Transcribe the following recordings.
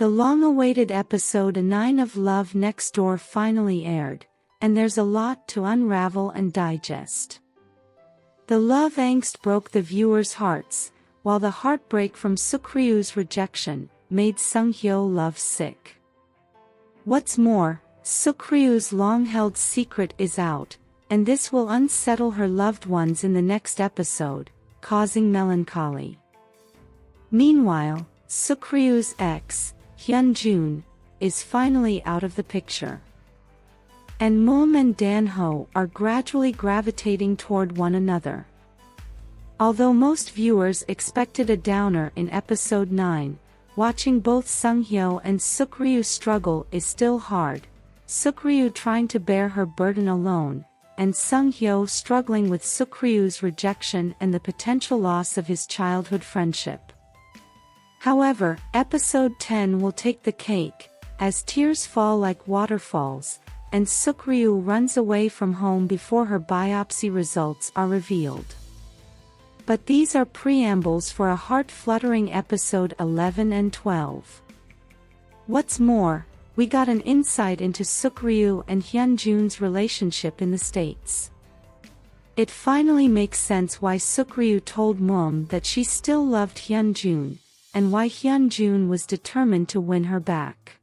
The long-awaited episode 9 of Love Next Door finally aired, and there's a lot to unravel and digest. The love angst broke the viewers' hearts, while the heartbreak from Seok-Ryu's rejection made Sung-Hyo lovesick. What's more, Seok-Ryu's long-held secret is out, and this will unsettle her loved ones in the next episode, causing melancholy. Meanwhile, Seok-Ryu's ex, HyunJun, is finally out of the picture. And Moon and Dan-ho are gradually gravitating toward one another. Although most viewers expected a downer in episode 9, watching both Sung-Hyo and Seok-Ryu struggle is still hard, Seok-Ryu trying to bear her burden alone, and Sung-Hyo struggling with Seok-Ryu's rejection and the potential loss of his childhood friendship. However, episode 10 will take the cake, as tears fall like waterfalls, and Seok-Ryu runs away from home before her biopsy results are revealed. But these are preambles for a heart-fluttering episode 11 and 12. What's more, we got an insight into Seok-Ryu and HyunJun's relationship in the States. It finally makes sense why Seok-Ryu told Moon that she still loved HyunJun, and why HyunJun was determined to win her back.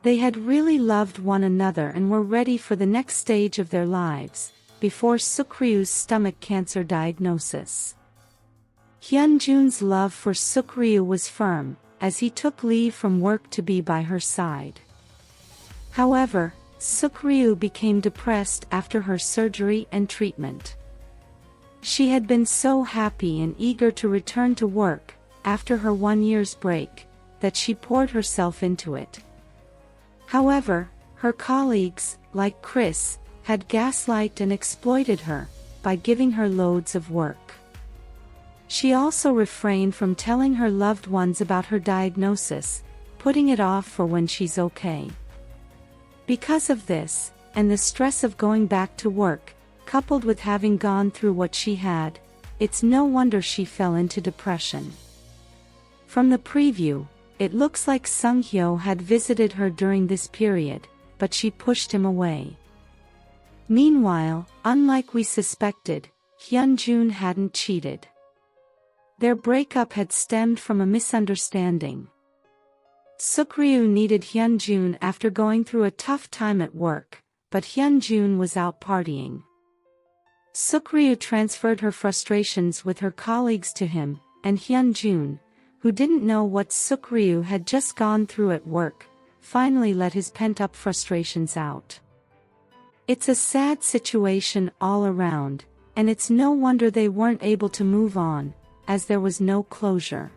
They had really loved one another and were ready for the next stage of their lives, before Seok-Ryu's stomach cancer diagnosis. HyunJun's love for Seok-Ryu was firm, as he took leave from work to be by her side. However, Seok-Ryu became depressed after her surgery and treatment. She had been so happy and eager to return to work, after her 1 year's break, that she poured herself into it. However, her colleagues, like Chris, had gaslighted and exploited her, by giving her loads of work. She also refrained from telling her loved ones about her diagnosis, putting it off for when she's okay. Because of this, and the stress of going back to work, coupled with having gone through what she had, it's no wonder she fell into depression. From the preview, it looks like Sung-Hyo had visited her during this period, but she pushed him away. Meanwhile, unlike we suspected, HyunJun hadn't cheated. Their breakup had stemmed from a misunderstanding. Seok-Ryu needed HyunJun after going through a tough time at work, but HyunJun was out partying. Seok-Ryu transferred her frustrations with her colleagues to him, and HyunJun, who didn't know what Seok-Ryu had just gone through at work, finally let his pent-up frustrations out. It's a sad situation all around, and it's no wonder they weren't able to move on, as there was no closure.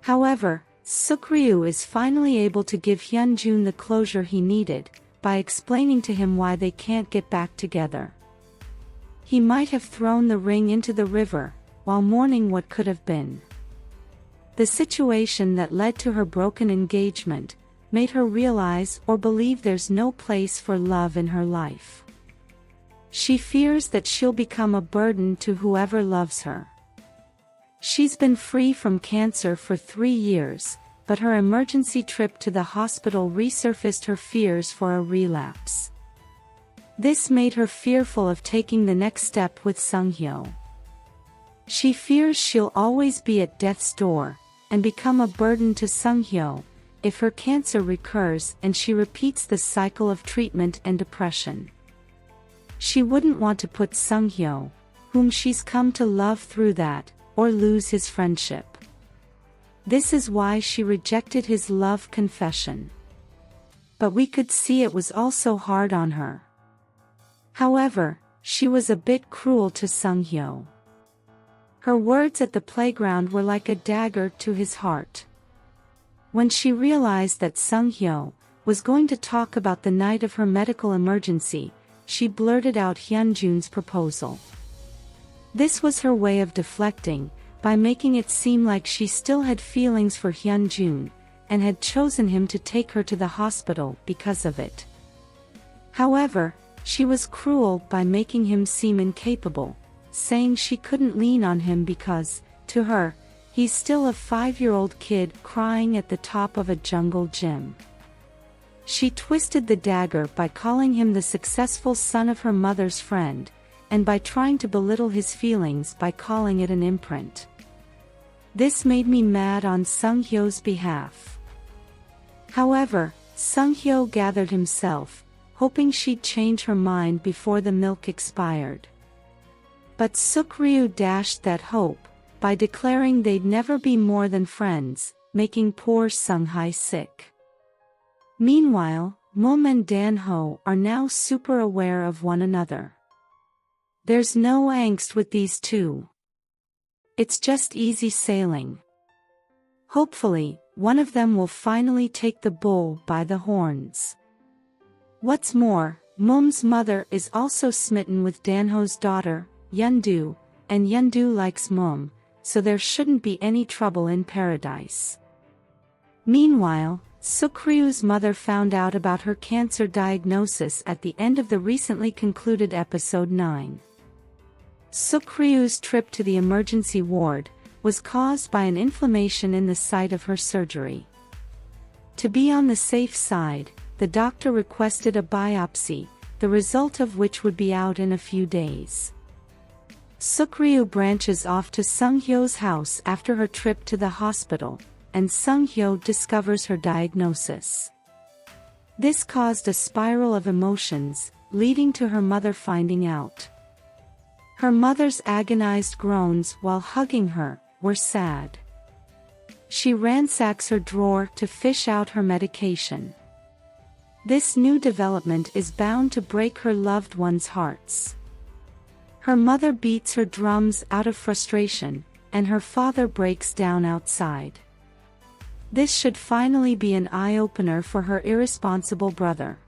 However, Seok-Ryu is finally able to give HyunJun the closure he needed, by explaining to him why they can't get back together. He might have thrown the ring into the river, while mourning what could have been. The situation that led to her broken engagement made her realize or believe there's no place for love in her life. She fears that she'll become a burden to whoever loves her. She's been free from cancer for 3 years, but her emergency trip to the hospital resurfaced her fears for a relapse. This made her fearful of taking the next step with Sung-Hyo. She fears she'll always be at death's door, and become a burden to Sung-Hyo, if her cancer recurs and she repeats the cycle of treatment and depression. She wouldn't want to put Sung-Hyo, whom she's come to love through that, or lose his friendship. This is why she rejected his love confession. But we could see it was also hard on her. However, she was a bit cruel to Sung-Hyo. Her words at the playground were like a dagger to his heart. When she realized that Sung-Hyo was going to talk about the night of her medical emergency, she blurted out HyunJun's proposal. This was her way of deflecting, by making it seem like she still had feelings for HyunJun, and had chosen him to take her to the hospital because of it. However, she was cruel by making him seem incapable, saying she couldn't lean on him because, to her, he's still a 5-year-old kid crying at the top of a jungle gym. She twisted the dagger by calling him the successful son of her mother's friend, and by trying to belittle his feelings by calling it an imprint. This made me mad on Seung-Hyo's behalf. However, Seung-Hyo gathered himself, hoping she'd change her mind before the milk expired. But Seok-Ryu dashed that hope, by declaring they'd never be more than friends, making poor Seung-Hae sick. Meanwhile, Mom and Dan-ho are now super aware of one another. There's no angst with these two. It's just easy sailing. Hopefully, one of them will finally take the bull by the horns. What's more, Mom's mother is also smitten with Dan-ho's daughter, Hyun-do, and Hyun-do likes Mom, so there shouldn't be any trouble in paradise. Meanwhile, Seok-Ryu's mother found out about her cancer diagnosis at the end of the recently concluded episode 9. Seok-Ryu's trip to the emergency ward was caused by an inflammation in the site of her surgery. To be on the safe side, the doctor requested a biopsy, the result of which would be out in a few days. Seok-Ryu branches off to Seung-Hyo's house after her trip to the hospital, and Seung-Hyo discovers her diagnosis. This caused a spiral of emotions, leading to her mother finding out. Her mother's agonized groans while hugging her were sad. She ransacks her drawer to fish out her medication. This new development is bound to break her loved ones' hearts. Her mother beats her drums out of frustration, and her father breaks down outside. This should finally be an eye-opener for her irresponsible brother.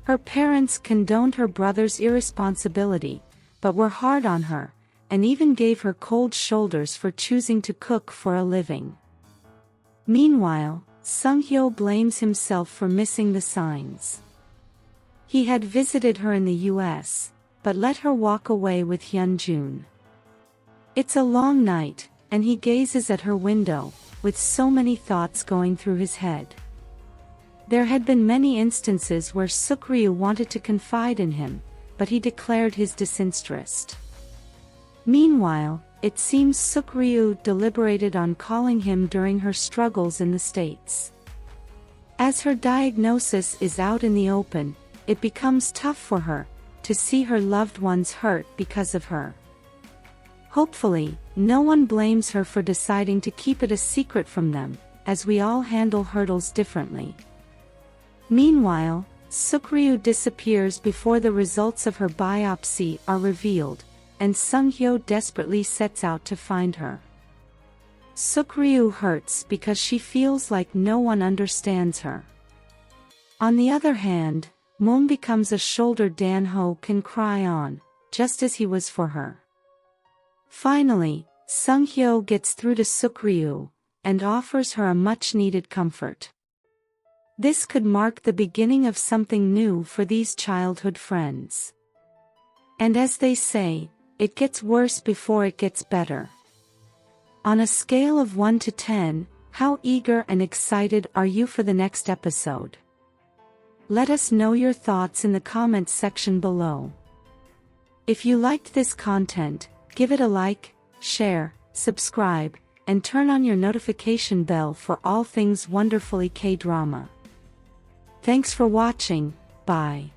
Her parents condoned her brother's irresponsibility, but were hard on her, and even gave her cold shoulders for choosing to cook for a living. Meanwhile, Seung-Hyo blames himself for missing the signs. He had visited her in the US, but let her walk away with HyunJun. It's a long night, and he gazes at her window, with so many thoughts going through his head. There had been many instances where Seok-Ryu wanted to confide in him, but he declared his disinterest. Meanwhile, it seems Seok-Ryu deliberated on calling him during her struggles in the States. As her diagnosis is out in the open, it becomes tough for her to see her loved ones hurt because of her. Hopefully, no one blames her for deciding to keep it a secret from them, as we all handle hurdles differently. Meanwhile, Seok-Ryu disappears before the results of her biopsy are revealed, and Seung-Hyo desperately sets out to find her. Seok-Ryu hurts because she feels like no one understands her. On the other hand, Mom becomes a shoulder Dan-ho can cry on, just as he was for her. Finally, Seung-Hyo gets through to Seok-Ryu, and offers her a much-needed comfort. This could mark the beginning of something new for these childhood friends. And as they say, it gets worse before it gets better. On a scale of 1 to 10, how eager and excited are you for the next episode? Let us know your thoughts in the comments section below. If you liked this content, give it a like, share, subscribe, and turn on your notification bell for all things wonderfully K-drama. Thanks for watching, bye.